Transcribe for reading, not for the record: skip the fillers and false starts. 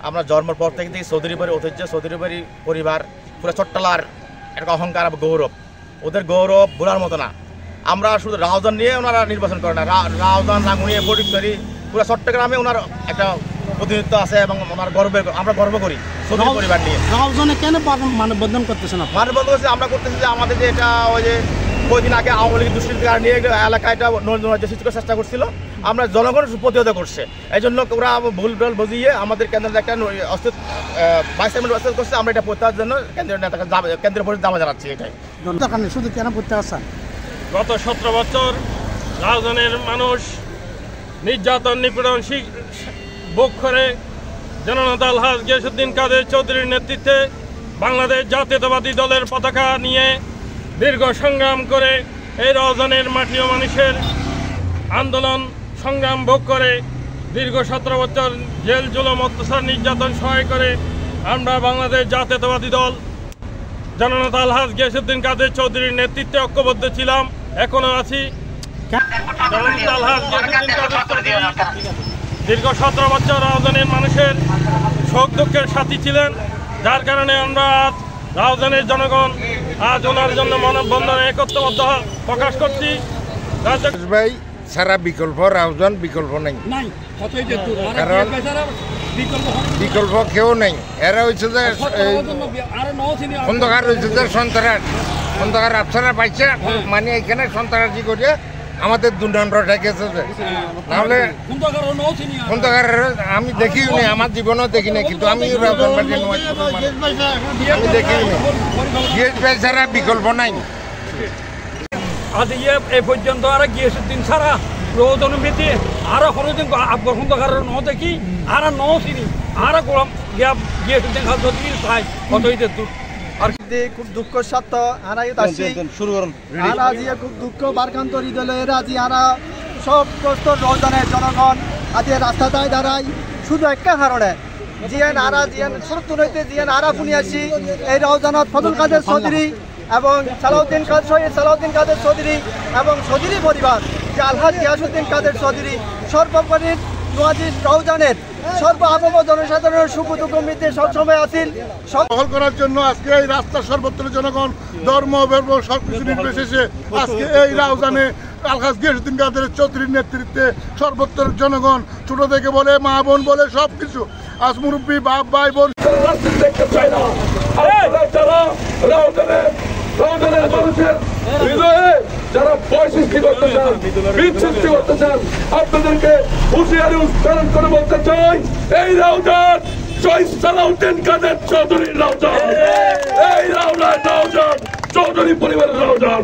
আমরা জন্মের পর থেকে চৌধুরী বাড়ি ঐতিহ্য, চৌধুরী বাড়ি পরিবার পুরো চট্টলার একটা অহংকার, গৌরব। ওদের গৌরব ভোলার মতো না। আমরা শুধু রাউজান নিয়ে ওনারা নির্বাচন করে না, রাউজান, রাঙ্গুনিয়া, ফটিকছড়ি, পুরো চট্টগ্রামে ওনার একটা প্রতিনিধিত্ব আছে এবং ওনার আমরা গর্ব করি চৌধুরী পরিবার নিয়ে। রাউজানে কেন মানববন্ধন করতেছেন? মানববন্ধন করছে আমরা করতেছি যে আমাদের যে এটা ওই যে কয়েকদিন আগে আওয়ামী লীগের দুষ্কৃতিকার নিয়ে এলাকায় এটা সৃষ্টি করার চেষ্টা করছিল, আমরা জনগণের প্রতিহত করছে। এই জন্য ওরা ভুল ভাল বুঝিয়ে আমাদের কেন্দ্রের একটা ভাইস চেয়ারম্যান করছে। আমরা এটা প্রত্যাহারের জন্য কেন্দ্রের পরিষদ দাবা জানাচ্ছি। এটাই শুধু কেন প্রত্যাহার? গত 17 বছর রাউজানের মানুষ নির্যাতন নিপীড়ন ভোগ করে জননেতা আলহাজ গিয়াসউদ্দিন কাদের চৌধুরীর নেতৃত্বে বাংলাদেশ জাতীয়তাবাদী দলের পতাকা নিয়ে দীর্ঘ সংগ্রাম করে এই রাউজানের মাটি ও মানুষের আন্দোলন সংগ্রাম ভোগ করে দীর্ঘ 17 বছর জেল জুলুম অত্যাচার নির্যাতন সহায় করে আমরা বাংলাদেশ জাতীয়তাবাদী দল জননেতা আলহাজ গিয়াসউদ্দিন কাদের চৌধুরীর নেতৃত্বে ঐক্যবদ্ধ ছিলাম, এখনো আছি। জননেতা আলহাজ গিয়াসউদ্দিন কাদের চৌধুরী দীর্ঘ 17 বছর রাউজানের মানুষের শোক দুঃখের সাথী ছিলেন, যার কারণে আমরা আজ রাউজানের জনগণ আজ ওনার জন্য মানববন্ধনে একত্রবদ্ধ প্রকাশ করছি। ভাই সারা বিকল্প রাউজান বিকল্প নেই, কারণ বিকল্প কেউ নেই। এরা হয়েছে যে খন্দকার হয়েছে যে খন্দকার আফসারা পাইছে, মানে এখানে সন্ত্রাসী করে আমাদের দুর্নামটা ঠেকেছে। নাহলে খন্দকারের আমি দেখিও নি, আমার জীবনেও দেখি না, কিন্তু আমি রাউজান পার্টি আমি দেখিও নি। গিয়েস ভাই ছাড়া বিকল্প নাই। আজ এই পর্যন্ত আর গিয়াসউদ্দিন ছাড়া রোজনমিতি আর হরদিন আকবর খন্দকারের ন দেখি আর ন চিনি আর গোলাম গিয়াসউদ্দিন খান চৌধুরী চাই কতই দূর। আর খুব দুঃখ সত্য আনাই শুরু করুন। আর আজি খুব দুঃখ বারকান্ত হৃদয় আজি আরা সব কষ্ট রোজনের জনগণ আজ রাস্তায় দাঁড়াই শুধু একটা কারণে জিয়ান আরা জিয়ান ছোট নইতে জিয়ান আরা শুনি আসি এই রওজানত ফজল কাদের চৌধুরী এবং সালাউদ্দিন কাদের চৌধুরী এবং চৌধুরী পরিবার যে আলহাজ গিয়াসউদ্দিন কাদের চৌধুরী সর্বোপরি নোয়াজি রওজানের সর্ব আবম জনসাধারণের সুখ দুঃখ মিটে সবসময় আসিল। সফল করার জন্য আজকে এই রাস্তার সর্বত্র জনগণ ধর্ম সবকিছু নির্বিশেষে আজকে এই রাউজানে আলহাজ গিয়াসউদ্দিন কাদের চৌধুরীর নেতৃত্বে সর্বত্র জনগণ ছোট থেকে বলে মা বোন বলে সবকিছু আজ মুরব্বী বাপ ভাই বোন দেখতে চায় না। হৃদয়ে যারা ভয় সৃষ্টি করতে চান, বিদ সৃষ্টি করতে চান, আপনাদেরকে হুঁশিয়ারি উচ্চারণ করে বলতে চাই, এই রাউজান শহীদ সালাউদ্দিন কাদের চৌধুরীর রাউজান, এই রাউজান চৌধুরী পরিবারের রাউজান।